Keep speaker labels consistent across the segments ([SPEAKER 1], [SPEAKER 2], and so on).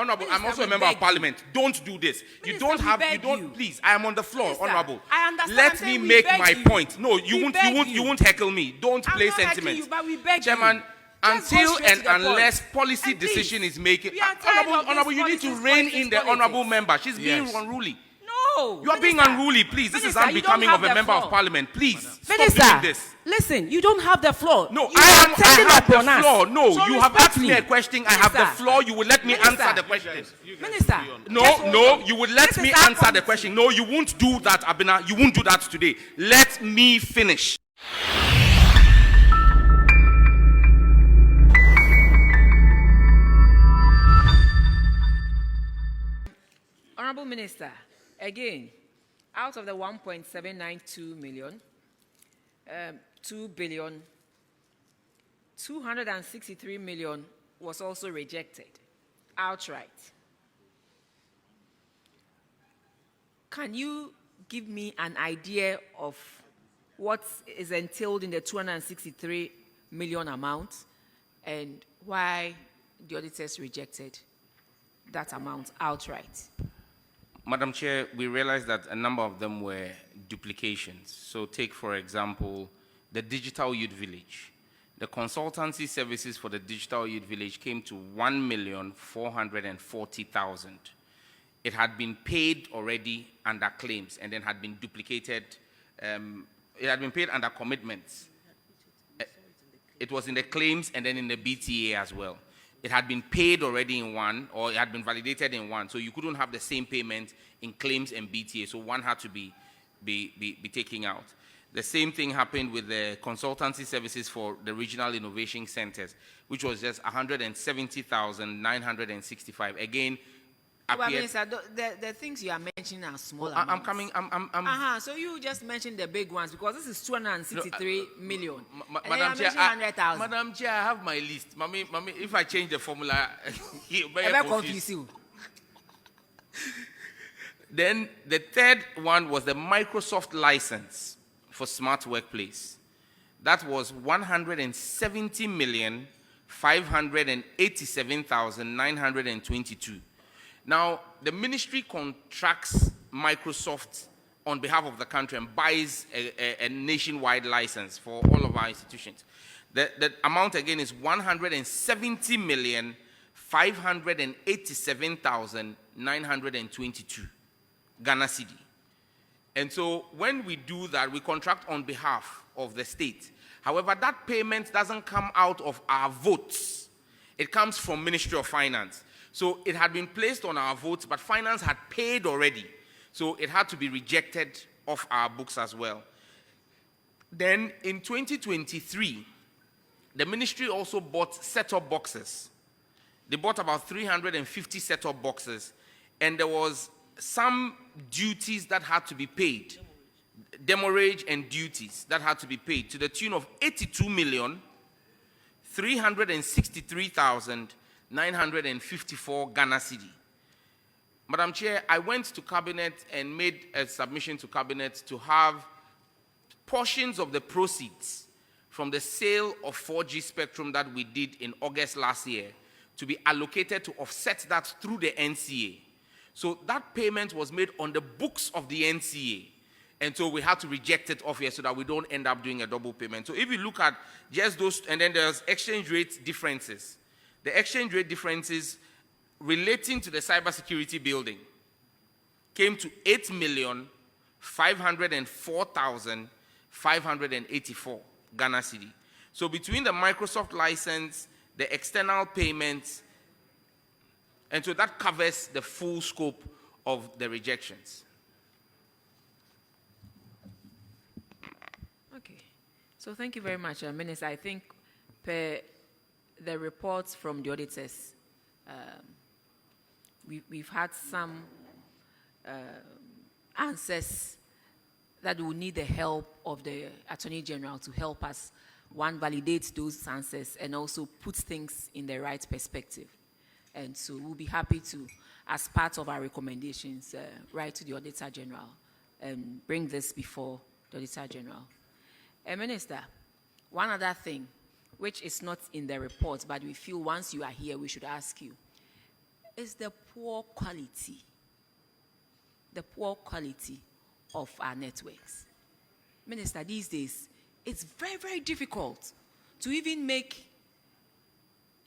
[SPEAKER 1] Honorable,
[SPEAKER 2] Minister,
[SPEAKER 1] I'm also a member of parliament. Don't do this.
[SPEAKER 2] Minister,
[SPEAKER 1] Please, I am on the floor,
[SPEAKER 2] Minister,
[SPEAKER 1] Honorable.
[SPEAKER 2] I understand.
[SPEAKER 1] Let me make my point. No, you won't heckle me. Don't
[SPEAKER 2] I'm
[SPEAKER 1] play
[SPEAKER 2] not heckling
[SPEAKER 1] sentiments.
[SPEAKER 2] you, but we beg
[SPEAKER 1] Chairman,
[SPEAKER 2] you. Just go
[SPEAKER 1] until
[SPEAKER 2] straight
[SPEAKER 1] and
[SPEAKER 2] to the
[SPEAKER 1] unless
[SPEAKER 2] point.
[SPEAKER 1] policy
[SPEAKER 2] And please,
[SPEAKER 1] decision is making,
[SPEAKER 2] we are tired of this
[SPEAKER 1] Honorable, you need to
[SPEAKER 2] politics,
[SPEAKER 1] rein in the
[SPEAKER 2] politics.
[SPEAKER 1] honorable member. She's being
[SPEAKER 3] Yes.
[SPEAKER 1] unruly.
[SPEAKER 2] No.
[SPEAKER 1] You are being
[SPEAKER 2] Minister,
[SPEAKER 1] unruly, please. This is
[SPEAKER 2] Minister, you
[SPEAKER 1] unbecoming
[SPEAKER 2] don't
[SPEAKER 1] of a
[SPEAKER 2] have the
[SPEAKER 1] member
[SPEAKER 2] floor.
[SPEAKER 1] of parliament. Please, stop
[SPEAKER 2] Minister,
[SPEAKER 1] doing this.
[SPEAKER 2] listen, you don't have the floor.
[SPEAKER 1] No,
[SPEAKER 2] you
[SPEAKER 1] I have the floor. No,
[SPEAKER 2] So
[SPEAKER 1] you have asked me a
[SPEAKER 2] respectfully,
[SPEAKER 1] question. I have the
[SPEAKER 2] Minister,
[SPEAKER 1] floor. You will let me
[SPEAKER 2] Minister,
[SPEAKER 1] answer the question.
[SPEAKER 2] Minister.
[SPEAKER 1] No, you will let
[SPEAKER 2] This
[SPEAKER 1] me
[SPEAKER 2] is our
[SPEAKER 1] answer the
[SPEAKER 2] committee.
[SPEAKER 1] question. No, you won't do that, Abena. You won't do that today. Let me finish.
[SPEAKER 2] Honorable Minister, again, out of the 1.792 million, 2 billion, 263 million was also rejected outright. Can you give me an idea of what is entailed in the 263 million amount and why the auditors rejected that amount outright?
[SPEAKER 1] Madam Chair, we realized that a number of them were duplications. So take, for example, the Digital Youth Village. The consultancy services for the Digital Youth Village came to 1,440,000. It had been paid already under claims and then had been duplicated. It had been paid under commitments. It was in the claims and then in the BTA as well. It had been paid already in one, or it had been validated in one, so you couldn't have the same payment in claims and BTA, so one had to be taken out. The same thing happened with the consultancy services for the regional innovation centers, which was just 170,965. Again,
[SPEAKER 2] Minister, the things you are mentioning are small.
[SPEAKER 1] I'm coming.
[SPEAKER 2] So you just mentioned the big ones because this is 263 million.
[SPEAKER 1] Madam Chair, Madam Chair, I have my list. Mommy, if I change the formula, you may confuse you. Then the third one was the Microsoft license for Smart Workplace. That was 170,587,922. Now, the ministry contracts Microsoft on behalf of the country and buys a nationwide license for all of our institutions. The amount again is 170,587,922 Ghana cedi. And so when we do that, we contract on behalf of the state. However, that payment doesn't come out of our votes. It comes from Ministry of Finance. So it had been placed on our votes, but finance had paid already. So it had to be rejected off our books as well. Then in 2023, the ministry also bought set-top boxes. They bought about 350 set-top boxes, and there was some duties that had to be paid, demurrage and duties that had to be paid to the tune of 82,363,954 Ghana cedi. Madam Chair, I went to Cabinet and made a submission to Cabinet to have portions of the proceeds from the sale of 4G spectrum that we did in August last year to be allocated to offset that through the NCA. So that payment was made on the books of the NCA. And so we had to reject it off here so that we don't end up doing a double payment. So if you look at just those, and then there's exchange rate differences. The exchange rate differences relating to the cybersecurity building came to 8,504,584 Ghana cedi. So between the Microsoft license, the external payments, and so that covers the full scope of the rejections.
[SPEAKER 2] Okay. So thank you very much, Minister. I think per the reports from the auditors, we've had some answers that will need the help of the Attorney General to help us, one, validate those answers and also put things in the right perspective. And so we'll be happy to, as part of our recommendations, write to the Auditor General and bring this before the Auditor General. Minister, one other thing, which is not in the report, but we feel once you are here, we should ask you. is the poor quality of our networks. Minister, these days, it's very, very difficult to even make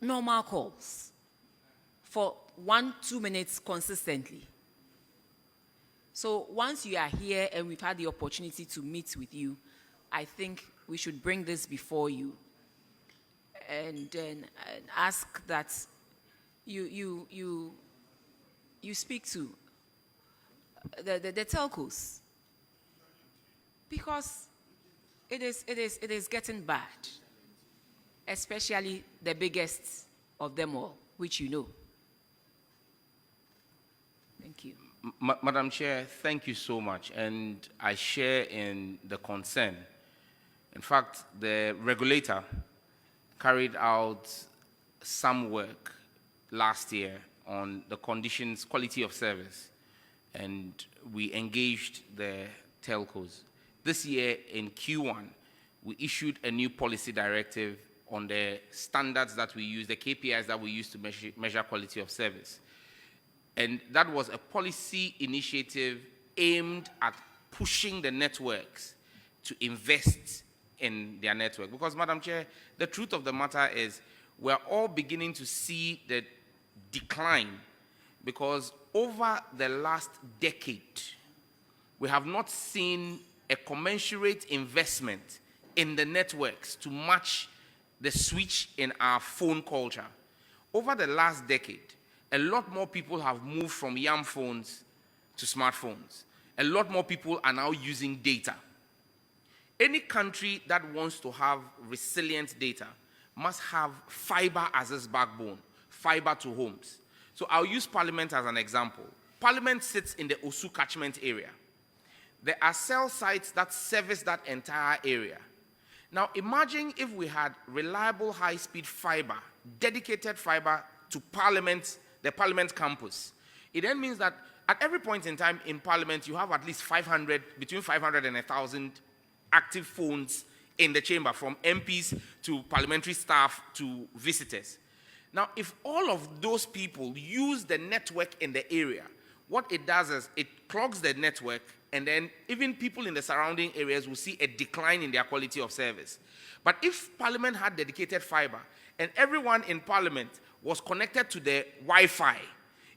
[SPEAKER 2] normal calls for 1-2 minutes consistently. So once you are here and we've had the opportunity to meet with you, I think we should bring this before you and then ask that you speak to the telcos, because it is getting bad, especially the biggest of them all, which you know. Thank you.
[SPEAKER 1] Madam Chair, thank you so much, and I share in the concern. In fact, the regulator carried out some work last year on the conditions, quality of service, and we engaged the telcos. This year in Q1, we issued a new policy directive on the standards that we use, the KPIs that we use to measure quality of service. And that was a policy initiative aimed at pushing the networks to invest in their network. Because, Madam Chair, the truth of the matter is we're all beginning to see the decline, because over the last decade, we have not seen a commensurate investment in the networks to match the switch in our phone culture. Over the last decade, a lot more people have moved from YAM phones to smartphones. A lot more people are now using data. Any country that wants to have resilient data must have fiber as its backbone, fiber to homes. So I'll use Parliament as an example. Parliament sits in the Osu catchment area. There are cell sites that service that entire area. Now imagine if we had reliable high-speed fiber, dedicated fiber to Parliament, the Parliament campus. It then means that at every point in time in Parliament, you have at least 500, between 500 and 1,000 active phones in the chamber, from MPs to parliamentary staff to visitors. Now, if all of those people use the network in the area, what it does is it clogs the network, and then even people in the surrounding areas will see a decline in their quality of service. But if Parliament had dedicated fiber and everyone in Parliament was connected to the Wi-Fi,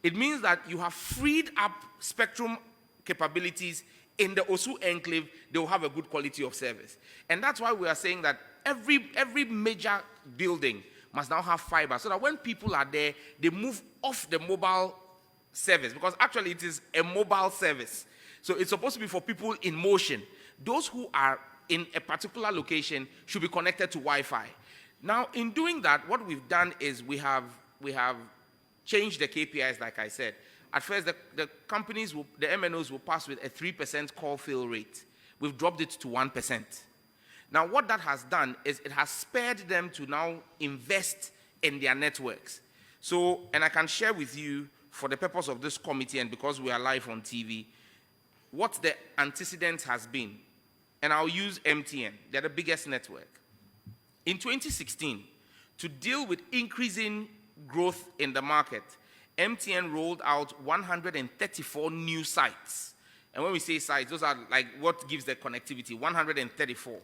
[SPEAKER 1] it means that you have freed up spectrum capabilities in the Osu enclave. They will have a good quality of service. And that's why we are saying that every major building must now have fiber, so that when people are there, they move off the mobile service, because actually it is a mobile service. So it's supposed to be for people in motion. Those who are in a particular location should be connected to Wi-Fi. Now, in doing that, what we've done is we have changed the KPIs, like I said. At first, the companies, the MNOs will pass with a 3% call fail rate. We've dropped it to 1%. Now, what that has done is it has spared them to now invest in their networks. So, and I can share with you, for the purpose of this committee and because we are live on TV, what the antecedent has been. And I'll use MTN. They're the biggest network. In 2016, to deal with increasing growth in the market, MTN rolled out 134 new sites. And when we say sites, those are like what gives the connectivity, 134.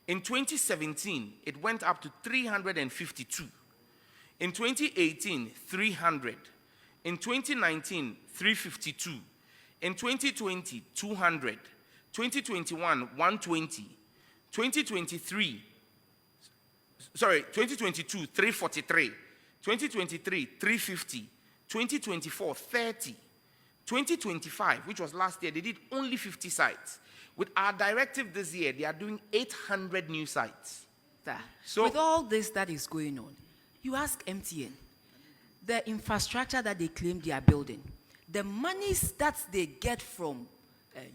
[SPEAKER 1] In 2017, it went up to 352. In 2018, 300. In 2019, 352. In 2020, 200. 2021, 120. 2022, 343. 2023, 350. 2024, 30. 2025, which was last year, they did only 50 sites. With our directive this year, they are doing 800 new sites.
[SPEAKER 2] So, with all this that is going on, you ask MTN, the infrastructure that they claim they are building, the monies that they get from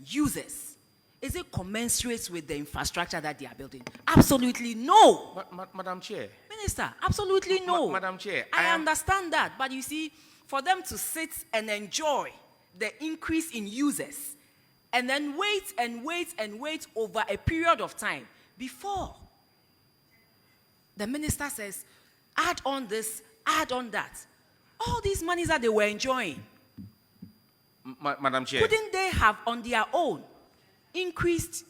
[SPEAKER 2] users, is it commensurate with the infrastructure that they are building? Absolutely no.
[SPEAKER 1] Madam Chair.
[SPEAKER 2] Minister, absolutely no.
[SPEAKER 1] Madam Chair.
[SPEAKER 2] I understand that, but you see, for them to sit and enjoy the increase in users, and then wait and wait and wait over a period of time before the minister says, add on this, add on that. All these monies that they were enjoying,
[SPEAKER 1] Madam Chair.
[SPEAKER 2] couldn't they have on their own increased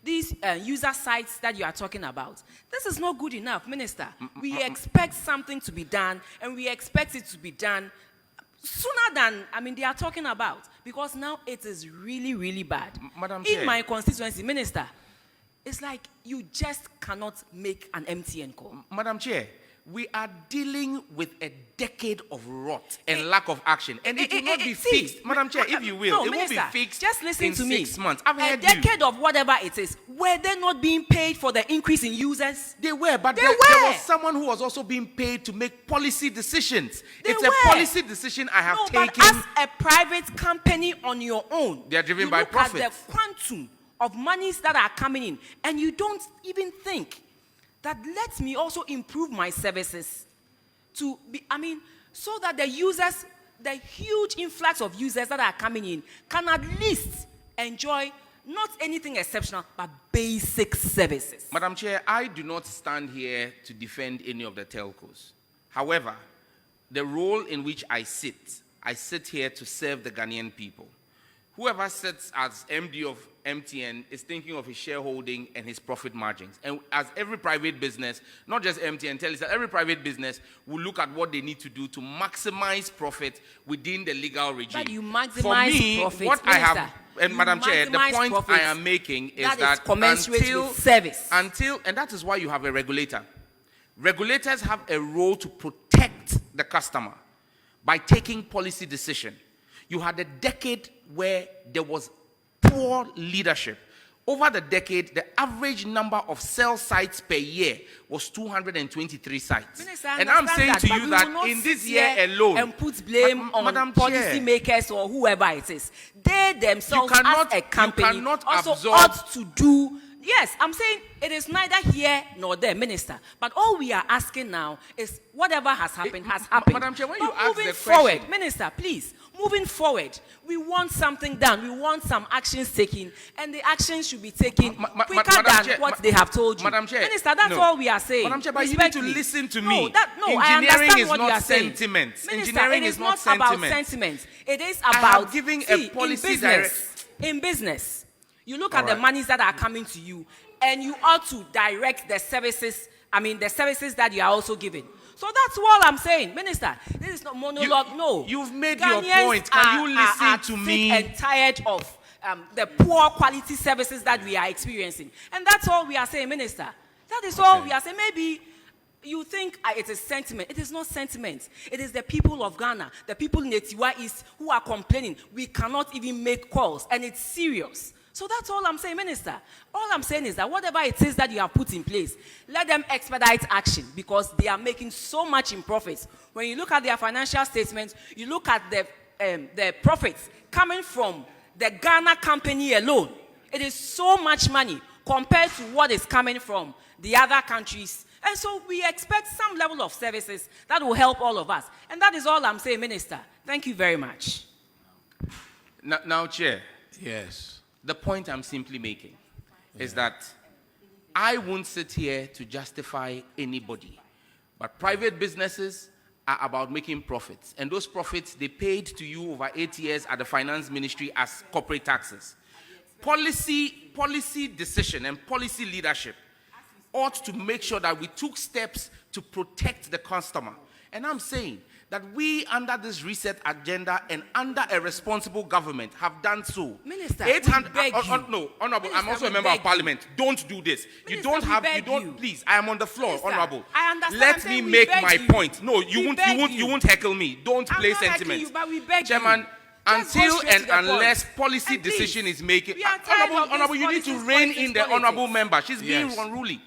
[SPEAKER 2] these user sites that you are talking about? This is not good enough, Minister. We expect something to be done, and we expect it to be done sooner than, they are talking about, because now it is really, really bad.
[SPEAKER 1] Madam Chair.
[SPEAKER 2] In my constituency, Minister, it's like you just cannot make an MTN call.
[SPEAKER 1] Madam Chair, we are dealing with a decade of rot and lack of action, and it will not be fixed. Madam Chair, if you will,
[SPEAKER 2] no,
[SPEAKER 1] it
[SPEAKER 2] Minister,
[SPEAKER 1] won't be fixed
[SPEAKER 2] just listen
[SPEAKER 1] in
[SPEAKER 2] to me.
[SPEAKER 1] 6 months. I've heard
[SPEAKER 2] a decade of whatever it is, were they not being paid for the increase in users?
[SPEAKER 1] They were, but
[SPEAKER 2] They
[SPEAKER 1] there
[SPEAKER 2] were.
[SPEAKER 1] was someone who was also being paid to make policy decisions.
[SPEAKER 2] They
[SPEAKER 1] It's
[SPEAKER 2] were.
[SPEAKER 1] a policy decision I have taken.
[SPEAKER 2] But as a private company on your own,
[SPEAKER 1] They are driven
[SPEAKER 2] you
[SPEAKER 1] by
[SPEAKER 2] look
[SPEAKER 1] profits.
[SPEAKER 2] at the quantum of monies that are coming in, and you don't even think that let me also improve my services to be, so that the users, the huge influx of users that are coming in, can at least enjoy not anything exceptional, but basic services.
[SPEAKER 1] Madam Chair, I do not stand here to defend any of the telcos. However, the role in which I sit here to serve the Ghanaian people. Whoever sits as MD of MTN is thinking of his shareholding and his profit margins. And as every private business, not just MTN, Telisa, every private business will look at what they need to do to maximize profit within the legal regime.
[SPEAKER 2] But you maximize
[SPEAKER 1] For me,
[SPEAKER 2] profit,
[SPEAKER 1] what
[SPEAKER 2] Minister,
[SPEAKER 1] I have, and Madam Chair, the
[SPEAKER 2] maximize
[SPEAKER 1] point
[SPEAKER 2] profits.
[SPEAKER 1] I am making is
[SPEAKER 2] That is
[SPEAKER 1] that
[SPEAKER 2] commensurate with service.
[SPEAKER 1] and that is why you have a regulator. Regulators have a role to protect the customer by taking policy decision. You had a decade where there was poor leadership. Over the decade, the average number of cell sites per year was 223 sites.
[SPEAKER 2] Minister,
[SPEAKER 1] And I'm saying to you that in this year alone,
[SPEAKER 2] and put blame on
[SPEAKER 1] Madam
[SPEAKER 2] policy
[SPEAKER 1] Chair,
[SPEAKER 2] makers or whoever it is. They themselves,
[SPEAKER 1] cannot-
[SPEAKER 2] as a company,
[SPEAKER 1] you cannot
[SPEAKER 2] also
[SPEAKER 1] absorb-
[SPEAKER 2] ought to do. Yes, I'm saying it is neither here nor there, Minister. But all we are asking now is whatever has happened has happened.
[SPEAKER 1] Madam Chair, when
[SPEAKER 2] But
[SPEAKER 1] you ask
[SPEAKER 2] moving
[SPEAKER 1] the
[SPEAKER 2] forward,
[SPEAKER 1] question-
[SPEAKER 2] Minister, please, moving forward, we want something done. We want some actions taken, and the actions should be taken quicker
[SPEAKER 1] Madam
[SPEAKER 2] than
[SPEAKER 1] Chair,
[SPEAKER 2] what they have told you.
[SPEAKER 1] Madam Chair,
[SPEAKER 2] Minister, that's
[SPEAKER 1] no.
[SPEAKER 2] all we are saying.
[SPEAKER 1] Madam Chair, but you need to
[SPEAKER 2] Respectfully.
[SPEAKER 1] listen to
[SPEAKER 2] No,
[SPEAKER 1] me.
[SPEAKER 2] I
[SPEAKER 1] Engineering
[SPEAKER 2] understand
[SPEAKER 1] is
[SPEAKER 2] what
[SPEAKER 1] not
[SPEAKER 2] you are saying.
[SPEAKER 1] sentiment.
[SPEAKER 2] Minister,
[SPEAKER 1] Engineering
[SPEAKER 2] it
[SPEAKER 1] is not
[SPEAKER 2] about
[SPEAKER 1] sentiment.
[SPEAKER 2] sentiment. It is
[SPEAKER 1] have
[SPEAKER 2] about
[SPEAKER 1] given a
[SPEAKER 2] see,
[SPEAKER 1] policy
[SPEAKER 2] in business. You look
[SPEAKER 1] All
[SPEAKER 2] at the
[SPEAKER 1] right.
[SPEAKER 2] monies that are coming to you, and you ought to direct the services. The services that you are also giving. So that's all I'm saying, Minister. This is not monologue. No,
[SPEAKER 1] you've made your
[SPEAKER 2] Ghanaians
[SPEAKER 1] point. Can you listen
[SPEAKER 2] are
[SPEAKER 1] to
[SPEAKER 2] sick
[SPEAKER 1] me?
[SPEAKER 2] and tired of the poor quality services that we are experiencing, and that's all we are saying, Minister. That is all we are saying. Maybe you think it is sentiment. It is not sentiment. It is the people of Ghana, the people in Etiwa East, who are complaining. We cannot even make calls, and it's serious. So that's all I'm saying, Minister. All I'm saying is that whatever it is that you have put in place, let them expedite action, because they are making so much in profits. When you look at their financial statements, you look at the profits coming from the Ghana company alone. It is so much money compared to what is coming from the other countries. And so we expect some level of services that will help all of us. And that is all I'm saying, Minister. Thank you very much.
[SPEAKER 1] Now, Chair.
[SPEAKER 3] Yes.
[SPEAKER 1] The point I'm simply making is that I won't sit here to justify anybody, but private businesses are about making profits, and those profits they paid to you over 8 years at the finance ministry as corporate taxes. Policy decision and policy leadership ought to make sure that we took steps to protect the customer. And I'm saying that we, under this reset agenda and under a responsible government, have done so.
[SPEAKER 2] Minister,
[SPEAKER 1] 800,
[SPEAKER 2] we beg you.
[SPEAKER 1] no, Honorable, I'm
[SPEAKER 2] Minister,
[SPEAKER 1] also a
[SPEAKER 2] we
[SPEAKER 1] member of
[SPEAKER 2] beg
[SPEAKER 1] Parliament. Don't do this.
[SPEAKER 2] Minister, we beg you.
[SPEAKER 1] Please, I am on the floor,
[SPEAKER 2] Minister,
[SPEAKER 1] Honorable.
[SPEAKER 2] I understand.
[SPEAKER 1] Let
[SPEAKER 2] I'm
[SPEAKER 1] me
[SPEAKER 2] saying we
[SPEAKER 1] make
[SPEAKER 2] beg
[SPEAKER 1] my
[SPEAKER 2] you.
[SPEAKER 1] point. No, you
[SPEAKER 2] We
[SPEAKER 1] won't,
[SPEAKER 2] beg
[SPEAKER 1] you won't heckle me. Don't
[SPEAKER 2] I'm
[SPEAKER 1] play
[SPEAKER 2] not heckling
[SPEAKER 1] sentiment.
[SPEAKER 2] you, but we beg
[SPEAKER 1] Chairman,
[SPEAKER 2] you. Just go
[SPEAKER 1] until
[SPEAKER 2] straight
[SPEAKER 1] and
[SPEAKER 2] to the
[SPEAKER 1] unless
[SPEAKER 2] point.
[SPEAKER 1] policy
[SPEAKER 2] And please,
[SPEAKER 1] decision is making,
[SPEAKER 2] we are tired of
[SPEAKER 1] Honorable,
[SPEAKER 2] this
[SPEAKER 1] you need to
[SPEAKER 2] politics,
[SPEAKER 1] rein in the
[SPEAKER 2] politics.
[SPEAKER 1] Honorable member. She's being
[SPEAKER 3] Yes.
[SPEAKER 1] unruly.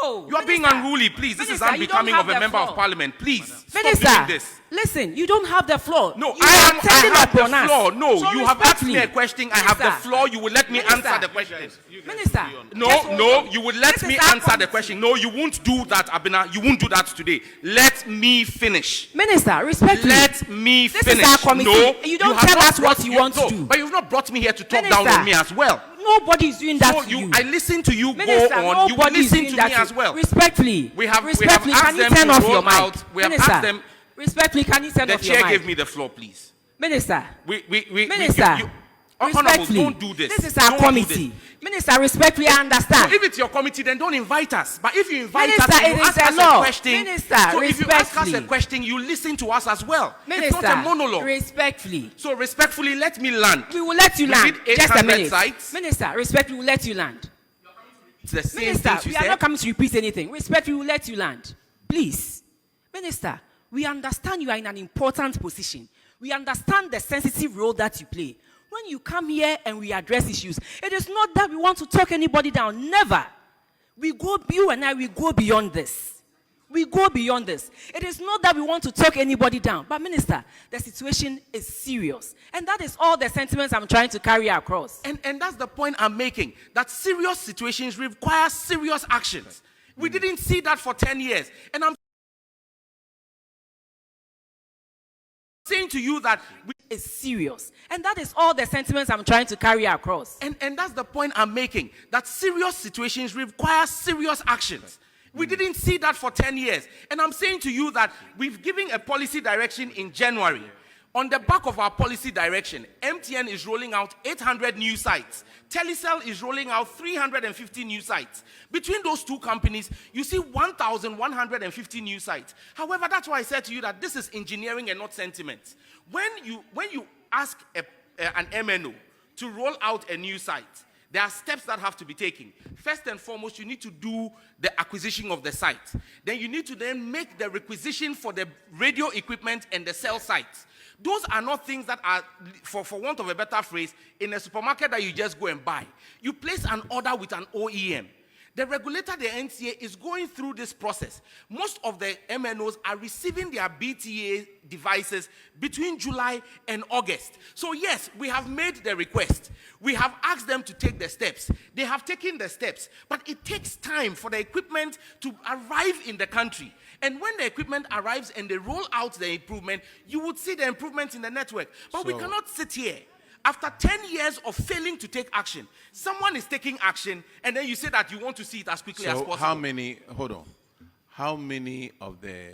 [SPEAKER 2] No.
[SPEAKER 1] You are being
[SPEAKER 2] Minister,
[SPEAKER 1] unruly, please. This is
[SPEAKER 2] Minister, you don't
[SPEAKER 1] unbecoming
[SPEAKER 2] have
[SPEAKER 1] of a
[SPEAKER 2] the
[SPEAKER 1] member
[SPEAKER 2] floor.
[SPEAKER 1] of Parliament. Please, stop
[SPEAKER 2] Minister,
[SPEAKER 1] doing this.
[SPEAKER 2] listen, you don't have the floor.
[SPEAKER 1] No,
[SPEAKER 2] You
[SPEAKER 1] I
[SPEAKER 2] are turning
[SPEAKER 1] have
[SPEAKER 2] upon
[SPEAKER 1] the
[SPEAKER 2] us.
[SPEAKER 1] floor. No,
[SPEAKER 2] So
[SPEAKER 1] you have asked me a
[SPEAKER 2] respectfully,
[SPEAKER 1] question. I have the
[SPEAKER 2] Minister,
[SPEAKER 1] floor. You will let me
[SPEAKER 2] Minister,
[SPEAKER 1] answer the question.
[SPEAKER 2] Minister,
[SPEAKER 1] No,
[SPEAKER 2] just hold
[SPEAKER 1] no,
[SPEAKER 2] on.
[SPEAKER 1] you will let
[SPEAKER 2] This
[SPEAKER 1] me
[SPEAKER 2] is our
[SPEAKER 1] answer the
[SPEAKER 2] committee.
[SPEAKER 1] question. No, you won't do that, Abena. You won't do that today. Let me finish.
[SPEAKER 2] Minister, respectfully.
[SPEAKER 1] Let me
[SPEAKER 2] This is
[SPEAKER 1] finish.
[SPEAKER 2] our committee.
[SPEAKER 1] No,
[SPEAKER 2] You don't
[SPEAKER 1] have
[SPEAKER 2] tell
[SPEAKER 1] not
[SPEAKER 2] us what
[SPEAKER 1] brought-
[SPEAKER 2] you want to
[SPEAKER 1] no,
[SPEAKER 2] do.
[SPEAKER 1] But you've not brought me here to talk
[SPEAKER 2] Minister,
[SPEAKER 1] down on me as well.
[SPEAKER 2] Nobody is doing that
[SPEAKER 1] So
[SPEAKER 2] to you.
[SPEAKER 1] I listen to you
[SPEAKER 2] Minister,
[SPEAKER 1] go on. You will
[SPEAKER 2] nobody is
[SPEAKER 1] listen
[SPEAKER 2] doing
[SPEAKER 1] to
[SPEAKER 2] that
[SPEAKER 1] me
[SPEAKER 2] to
[SPEAKER 1] as well.
[SPEAKER 2] Respectfully.
[SPEAKER 1] We have
[SPEAKER 2] Respectfully,
[SPEAKER 1] asked
[SPEAKER 2] can you
[SPEAKER 1] them
[SPEAKER 2] turn
[SPEAKER 1] to
[SPEAKER 2] off your
[SPEAKER 1] roll
[SPEAKER 2] mic?
[SPEAKER 1] out. We have
[SPEAKER 2] Minister,
[SPEAKER 1] asked them.
[SPEAKER 2] Respectfully, can you send
[SPEAKER 1] The
[SPEAKER 2] off your
[SPEAKER 1] chair
[SPEAKER 2] mic?
[SPEAKER 1] gave me the floor, please.
[SPEAKER 2] Minister.
[SPEAKER 1] Minister, honorables, don't do this.
[SPEAKER 2] This is our
[SPEAKER 1] Don't do
[SPEAKER 2] committee.
[SPEAKER 1] this.
[SPEAKER 2] Minister, respectfully, I understand.
[SPEAKER 1] So if it's your committee, then don't invite us. But if you invite
[SPEAKER 2] Minister,
[SPEAKER 1] us, and
[SPEAKER 2] it
[SPEAKER 1] you
[SPEAKER 2] is
[SPEAKER 1] ask
[SPEAKER 2] a
[SPEAKER 1] us
[SPEAKER 2] law.
[SPEAKER 1] a question.
[SPEAKER 2] Minister,
[SPEAKER 1] so if you ask us a
[SPEAKER 2] respectfully.
[SPEAKER 1] question, you listen to us as well.
[SPEAKER 2] Minister,
[SPEAKER 1] it's not a monologue.
[SPEAKER 2] Respectfully.
[SPEAKER 1] So respectfully, let me land.
[SPEAKER 2] We will let you
[SPEAKER 1] We
[SPEAKER 2] land.
[SPEAKER 1] did
[SPEAKER 2] Just a
[SPEAKER 1] 800
[SPEAKER 2] minute.
[SPEAKER 1] sites.
[SPEAKER 2] Minister, respectfully, we will let you land.
[SPEAKER 1] It's the same
[SPEAKER 2] Minister,
[SPEAKER 1] things you
[SPEAKER 2] we are
[SPEAKER 1] said.
[SPEAKER 2] not coming to repeat anything. Respectfully, we will let you land. Please. Minister, we understand you are in an important position. We understand the sensitive role that you play. When you come here and we address issues, it is not that we want to talk anybody down. Never. You and I, we go beyond this. We go beyond this. It is not that we want to talk anybody down. But Minister, the situation is serious. And that is all the sentiments I'm trying to carry across.
[SPEAKER 1] And that's the point I'm making. That serious situations require serious actions. We didn't see that for 10 years. And I'm saying to you that
[SPEAKER 2] is serious. And that is all the sentiments I'm trying to carry across.
[SPEAKER 1] And that's the point I'm making. That serious situations require serious actions. We didn't see that for 10 years. And I'm saying to you that we've given a policy direction in January. On the back of our policy direction, MTN is rolling out 800 new sites. Telecel is rolling out 350 new sites. Between those two companies, you see 1,150 new sites. However, that's why I said to you that this is engineering and not sentiment. When you ask an MNO to roll out a new site, there are steps that have to be taken. First and foremost, you need to do the acquisition of the site. Then you need to then make the requisition for the radio equipment and the cell sites. Those are not things that are, for want of a better phrase, in a supermarket that you just go and buy. You place an order with an OEM. The regulator, the NCA, is going through this process. Most of the MNOs are receiving their BTA devices between July and August. So yes, we have made the request. We have asked them to take the steps. They have taken the steps. But it takes time for the equipment to arrive in the country. And when the equipment arrives and they roll out the improvement, you would see the improvement in the network. But we cannot sit here. After 10 years of failing to take action, someone is taking action, and then you say that you want to see it as quickly as possible.
[SPEAKER 3] How many of the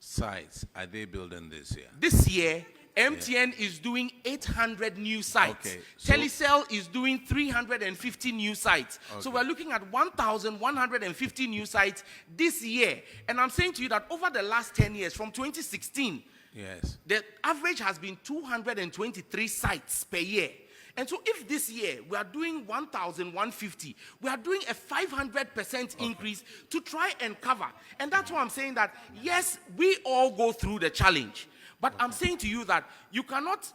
[SPEAKER 3] sites are they building this year?
[SPEAKER 1] This year, MTN is doing 800 new sites.
[SPEAKER 3] Okay,
[SPEAKER 1] Telecel is doing 350 new sites.
[SPEAKER 3] Okay.
[SPEAKER 1] So we're looking at 1,150 new sites this year. And I'm saying to you that over the last 10 years, from 2016,
[SPEAKER 3] yes,
[SPEAKER 1] the average has been 223 sites per year. And so if this year we are doing 1,150, we are doing a 500% increase to try and cover. And that's why I'm saying that, yes, we all go through the challenge. But I'm saying to you that you cannot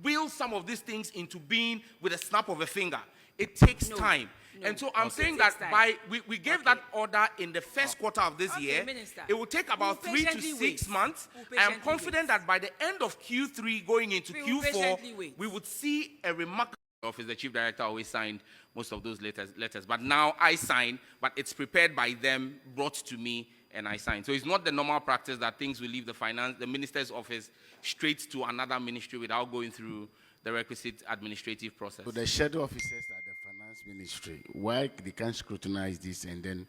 [SPEAKER 1] will some of these things into being with a snap of a finger. It takes time. No. And so I'm saying that we gave that order in the first quarter of this year. Minister, it will take about 3 to 6 months. I am confident that by the end of Q3 going into Q4, we would see a remarkable office. The chief director always signed most of those letters. But now I sign, but it's prepared by them, brought to me, and I sign. So it's not the normal practice that things will leave the minister's office straight to another ministry without going through the requisite administrative process.
[SPEAKER 4] So the shadow officers at the finance ministry, why they can't scrutinize this and then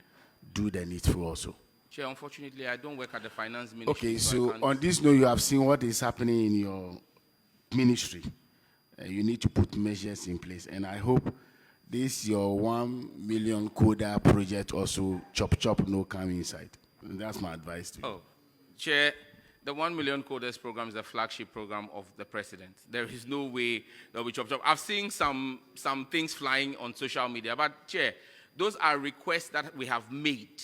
[SPEAKER 4] do the needful also?
[SPEAKER 1] Chair, unfortunately, I don't work at the finance ministry.
[SPEAKER 4] Okay, so on this note, you have seen what is happening in your ministry. You need to put measures in place, and I hope this your 1 million coder project also chop no come inside. That's my advice to you.
[SPEAKER 1] Oh, Chair, the 1 million coders program is the flagship program of the president. There is no way there'll be chop. I've seen some things flying on social media, but Chair, those are requests that we have made.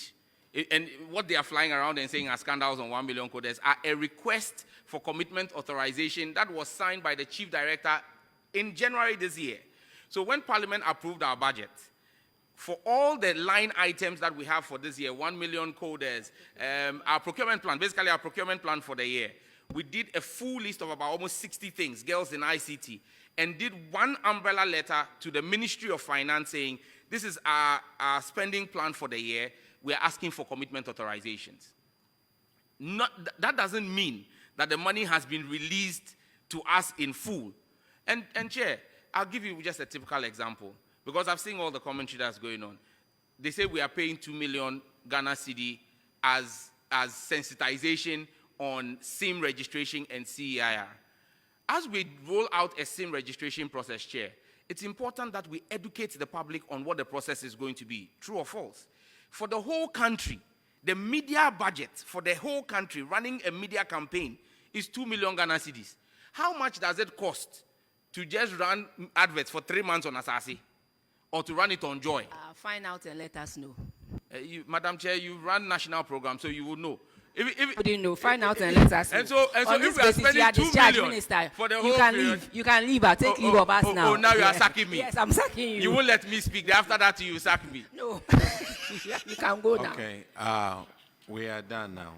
[SPEAKER 1] And what they are flying around and saying are scandals on 1 million coders are a request for commitment authorization that was signed by the chief director in January this year. So when Parliament approved our budget, for all the line items that we have for this year, 1 million coders, our procurement plan, basically our procurement plan for the year, we did a full list of about almost 60 things, girls in ICT, and did one umbrella letter to the Ministry of Finance saying, this is our spending plan for the year. We are asking for commitment authorizations. That doesn't mean that the money has been released to us in full. And Chair, I'll give you just a typical example. Because I've seen all the commentary that's going on. They say we are paying 2 million Ghana cedi as as sensitization on SIM registration and CEIR. As we roll out a SIM registration process, Chair, it's important that we educate the public on what the process is going to be, true or false. For the whole country, the media budget for the whole country running a media campaign is 2 million Ghana cedis. How much does it cost to just run adverts for 3 months on Asase or to run it on Joy?
[SPEAKER 2] Find out and let us know.
[SPEAKER 1] Madam Chair, you run national programs, so you will know.
[SPEAKER 2] If didn't know, find out and let us know.
[SPEAKER 1] And so
[SPEAKER 2] On
[SPEAKER 1] if
[SPEAKER 2] this
[SPEAKER 1] we are
[SPEAKER 2] basis, you are
[SPEAKER 1] spending 2
[SPEAKER 2] discharged,
[SPEAKER 1] million
[SPEAKER 2] Minister.
[SPEAKER 1] for the
[SPEAKER 2] You
[SPEAKER 1] whole
[SPEAKER 2] can
[SPEAKER 1] period.
[SPEAKER 2] leave. You can leave. I'll take leave of us now.
[SPEAKER 1] Oh, now you are sacking me.
[SPEAKER 2] Yes, I'm sacking you.
[SPEAKER 1] You won't let me speak. After that, you sack me.
[SPEAKER 2] No. You can go now.
[SPEAKER 3] Okay, we are done now.